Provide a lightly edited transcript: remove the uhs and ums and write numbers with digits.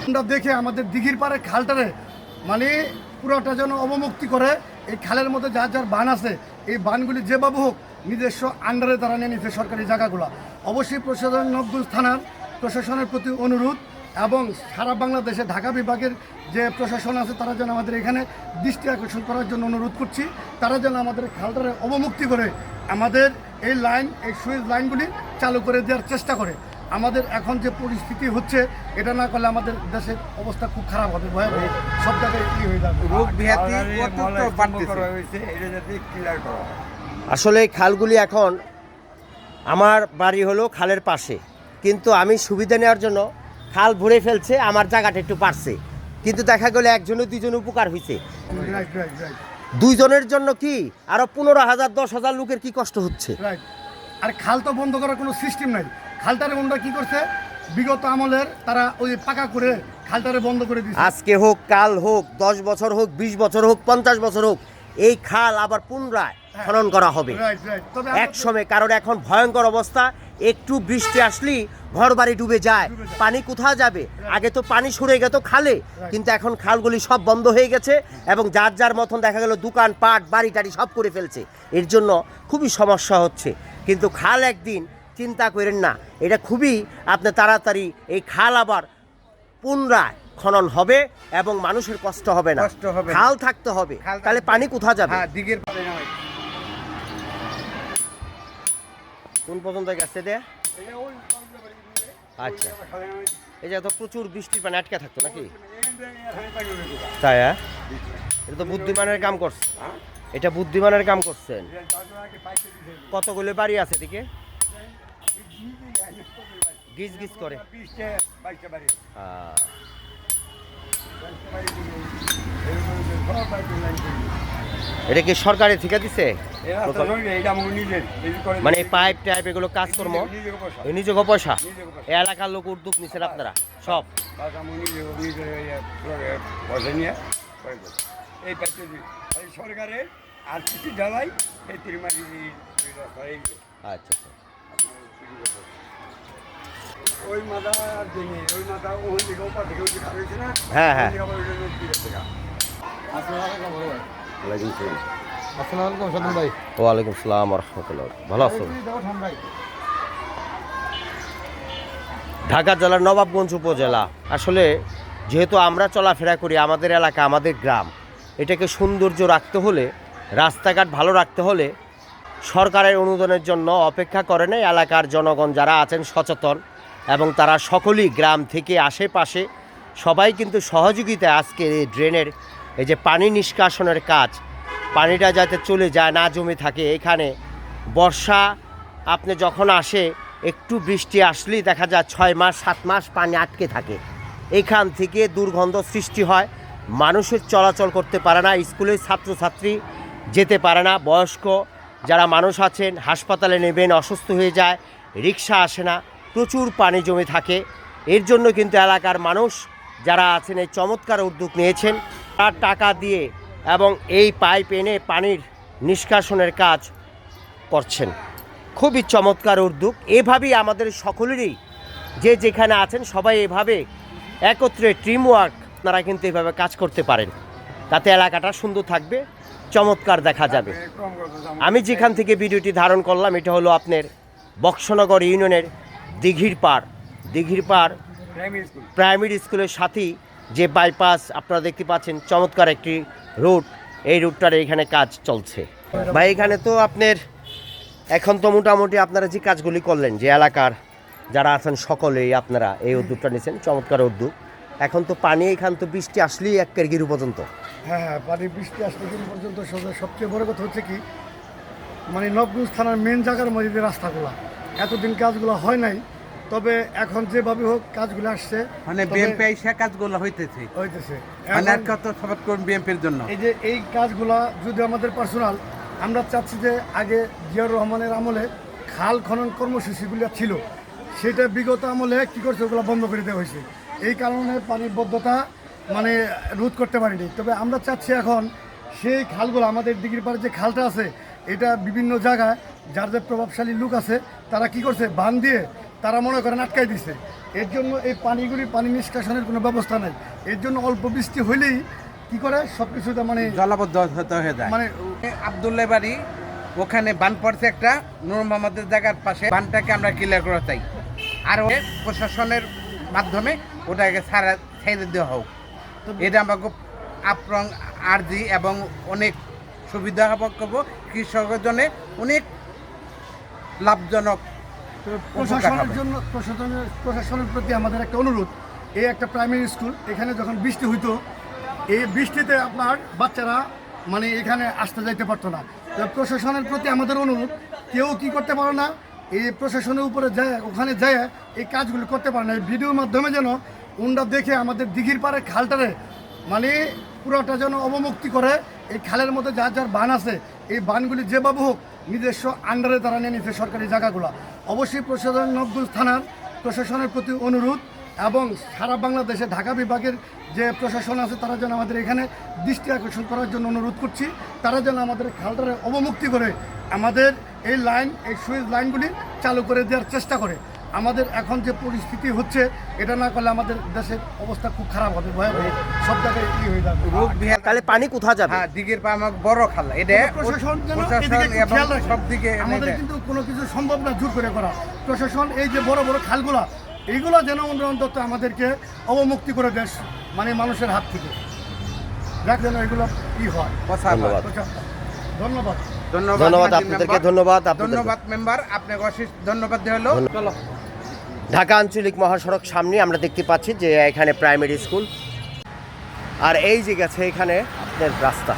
আমরা দেখে আমাদের দিঘির পাড়ে খালটারে মানে পুরোটা যেন অবমুক্তি করে এই খালের মধ্যে যার যার বান আছে এই বানগুলি যেভাবে হোক নিজস্ব আন্ডারে তারা নিয়ে নিচ্ছে সরকারি জায়গাগুলো। অবশ্যই প্রশাসন নবগঞ্জ থানার প্রশাসনের প্রতি অনুরোধ এবং সারা বাংলাদেশে ঢাকা বিভাগের যে প্রশাসন আছে তারা যেন আমাদের এখানে দৃষ্টি আকর্ষণ করার জন্য অনুরোধ করছি। তারা যেন আমাদের খালটারে অবমুক্তি করে আমাদের এই লাইন এই সুইচ লাইনগুলি চালু করে দেওয়ার চেষ্টা করে। আমাদের এখন যে পরিস্থিতি হচ্ছে এটা না করলে আমাদের দেশের অবস্থা খুব খারাপ হবে, ভয়াবহ সব জায়গায় কি হয়ে যাবে। আসলে এই খালগুলি এখন আমার বাড়ি হলো খালের পাশে, কিন্তু আমি সুবিধা নেওয়ার জন্য খাল ভরে ফেলছে, আমার জায়গাটা একটু বাড়ছে, কিন্তু দেখা গেলে একজনে দুইজন উপকার হয়েছে। দুইজনের জন্য কি আরো 15,000 10,000 লোকের কি কষ্ট হচ্ছে। আর খাল তো বন্ধ করার কোনো সিস্টেম নাই। খালটারে ওনারা কি করছে বিগত আমলের তারা ওই পাকা করে খালটারে বন্ধ করে দিয়েছে। আজকে হোক কাল হোক 10 বছর হোক 20 বছর হোক 50 বছর হোক এই খাল আবার পুনরায় খনন করা হবে এক সময়। কারণ এখন ভয়ঙ্কর অবস্থা, একটু বৃষ্টি আসলেই ঘর বাড়ি ডুবে যায়। পানি কোথায় যাবে? আগে তো পানি সরে গেত খালে, কিন্তু এখন খালগুলি সব বন্ধ হয়ে গেছে এবং যার যার মতন দেখা গেল দোকান পাট বাড়ি টাড়ি সব করে ফেলছে। এর জন্য খুবই সমস্যা হচ্ছে। কিন্তু খাল একদিন চিন্তা করেন না, এটা খুবই আপনি তাড়াতাড়ি এই খাল আবার পুনরায় খনন হবে এবং মানুষের কষ্ট হবে না। খাল থাকতে হবে, তাহলে পানি কোথা যাবে? কোন পর্যন্ত গেছে দে? আচ্ছা, এই যে তো প্রচুর বৃষ্টির পানি আটকে থাকতো নাকি? তাই এটা তো বুদ্ধিমানের কাম করছে, এটা বুদ্ধিমানের কাম করছেন। কতগুলো বাড়ি আছে এদিকে গিজ গিজ করে? এটা কি সরকারি ঠিকা দিছে? মানে পাইপ টাইপ এগুলো কাজকর্ম নিজের পয়সা? এই এলাকার লোক উদ্যোগ নিচ্ছেন আপনারা সব? সরকারের আর কিছু জ্বালাই আচ্ছা। ওই মাথা ওই মাথা ওই দিকে ওপর থেকে ওই দিকে হয়েছে না। হ্যাঁ। ওয়ালাইকুম আসসালাম রহমতুল্লাহ। ভালো আছো? ঢাকা জেলার নবাবগঞ্জ উপজেলা। আসলে যেহেতু আমরা চলাফেরা করি, আমাদের এলাকা আমাদের গ্রাম, এটাকে সৌন্দর্য রাখতে হলে, রাস্তাঘাট ভালো রাখতে হলে সরকারের অনুদানের জন্য অপেক্ষা করে না। এলাকার জনগণ যারা আছেন সচেতন এবং তারা সকলেই গ্রাম থেকে আশেপাশে সবাই কিন্তু সহযোগিতায় আজকে এই ড্রেনের এই যে পানি নিষ্কাশনের কাজ, পানিটা যাতে চলে যায় না জমে থাকে। এখানে বর্ষা আপনি যখন আসে একটু বৃষ্টি আসলেই দেখা যায় 6 মাস 7 মাস পানি আটকে থাকে। এখান থেকে দুর্গন্ধ সৃষ্টি হয়, মানুষের চলাচল করতে পারে না, স্কুলের ছাত্রছাত্রী যেতে পারে না, বয়স্ক যারা মানুষ আছেন হাসপাতালে নেবেন অসুস্থ হয়ে যায়, রিক্সা আসে না, প্রচুর পানি জমে থাকে। এর জন্য কিন্তু এলাকার মানুষ যারা আছেন এই চমৎকার উদ্যোগ নিয়েছেন, তার টাকা দিয়ে এবং এই পাইপ এনে পানির নিষ্কাশনের কাজ করছেন। খুবই চমৎকার উদ্যোগ। এভাবেই আমাদের সকলেরই যে যেখানে আছেন সবাই এভাবে একত্রে টিম ওয়ার্ক আপনারা কিন্তু এভাবে কাজ করতে পারেন, তাতে এলাকাটা সুন্দর থাকবে, চমৎকার দেখা যাবে। আমি যেখান থেকে ভিডিওটি ধারণ করলাম এটা হলো আপনার বক্সনগর ইউনিয়নের দিঘির পাড় প্রাইমারি স্কুলের সাথেই যে বাইপাস আপনারা দেখতে পাচ্ছেন, চমৎকার একটি রুট, এই রুটটার এখানে কাজ চলছে। ভাই এখানে তো আপনার এখন তো মোটামুটি আপনারা যে কাজগুলি করলেন, যে এলাকার যারা আছেন সকলেই আপনারা এই উদ্যোগটা নিয়েছেন, চমৎকার উদ্যোগ। এখন তো পানি এখান তো বৃষ্টি আসলেই এক গিরু পর্যন্ত। হ্যাঁ, পানি বৃষ্টি আসলে গিরু পর্যন্ত। সবচেয়ে বড় কথা হচ্ছে কি, মানে নবগঞ্জ থানার মেন জায়গার মধ্যে যে রাস্তাগুলো এতদিন কাজগুলো হয় নাই, তবে এখন যেভাবে হোক কাজগুলো আসছে, মানে বিএমপি সে কাজগুলো হইতেছে মানে আর কত সবাই করুন বিএমপির জন্য। এই যে এই কাজগুলা যদি আমাদের পার্সোনাল, আমরা চাচ্ছি যে আগে জিয়াউর রহমানের আমলে খাল খনন কর্মসূচিগুলো ছিল, সেটা বিগত আমলে কী করছে ওগুলো বন্ধ করে দেওয়া হয়েছে। এই কারণে পানির বদ্ধতা মানে রোধ করতে পারিনি। তবে আমরা চাচ্ছি এখন সেই খালগুলো, আমাদের দিঘির পাড়ে যে খালটা আছে, এটা বিভিন্ন জায়গায় যার যে প্রভাবশালী লোক আছে তারা কি করছে, বান দিয়ে তারা মনে করেন আটকাই দিছে। এর জন্য এই পানি নিষ্কাশনের কোনো ব্যবস্থা নেই। এর জন্য অল্প বৃষ্টি হইলেই কি করে সব কিছুটা মানে জলাবদ্ধ হয়ে যায়। মানে আব্দুল্লাহ বাড়ি ওখানে বান পড়ছে একটা, নূর মোহাম্মদের জায়গার পাশে, বানটাকে আমরা ক্লিয়ার করে চাই। আর প্রশাসনের মাধ্যমে ওটাকে ছেড়ে দেওয়া হোক, এটা আমাকে আপ্রং আর্জি এবং অনেক সুবিধা করব, কৃষকের জন্য অনেক লাভজনক। প্রশাসনের প্রতি আমাদের একটা অনুরোধ, এই একটা প্রাইমারি স্কুল, এখানে যখন বৃষ্টি হইতো এই বৃষ্টিতে আপনার বাচ্চারা মানে এখানে আসতে যাইতে পারতো না। তো প্রশাসনের প্রতি আমাদের অনুরোধ, কেউ কি করতে পারে না, এই প্রশাসনের উপরে যায় ওখানে যায় এই কাজগুলো করতে পারে না। এই ভিডিওর মাধ্যমে যেন ওনরা দেখে আমাদের দিঘির পাড়ে খালটারে মানে পুরোটা যেন অবমুক্তি করে। এই খালের মধ্যে যার যার বান আছে এই বানগুলি যেভাবে হোক নিজস্ব আন্ডারে তারা নিয়ে নিচ্ছে সরকারি জায়গাগুলো। অবশ্যই প্রশাসন নবগঞ্জ থানার প্রশাসনের প্রতি অনুরোধ এবং সারা বাংলাদেশে ঢাকা বিভাগের যে প্রশাসন আছে তারা যেন আমাদের এখানে দৃষ্টি আকর্ষণ করার জন্য অনুরোধ করছি। তারা যেন আমাদের খালটারে অবমুক্তি করে আমাদের এই সুইচ লাইনগুলি চালু করে দেওয়ার চেষ্টা করে। আমাদের এখন যে পরিস্থিতি হচ্ছে এটা না করলে আমাদের দেশের অবস্থা খুব খারাপ হবে, ভয়াবহ, সব জায়গায় কি হয়ে যাবে। রোগ বিহার তাহলে পানি কোথা যাবে? হ্যাঁ, দিঘির পা আমার বড় খাল, এটা প্রশাসন যেন প্রশাসন এদিকে একটু এবং খেয়াল রাখে। সব দিকে আমাদের কিন্তু কোনো কিছু সম্ভব না জোর করে করা। প্রশাসন এই যে বড় বড় খালগুলা এইগুলো যেন অন্তত আমাদেরকে অবমুক্তি করে দেশ মানে মানুষের হাত থেকে যাক যেন এগুলো কি হয়। ধন্যবাদ। ধন্যবাদ। ধন্যবাদ আপনাদেরকে, ধন্যবাদ আপনাদের। ধন্যবাদ মেম্বার, আপনাকে অশেষ ধন্যবাদ দেওয়া হলো। চলো, ঢাকা আঞ্চলিক মহাসড়ক সামনে আমরা দেখতে পাচ্ছি যে এখানে প্রাইমারি স্কুল, আর এই যে গেছে এখানে আপনার রাস্তা।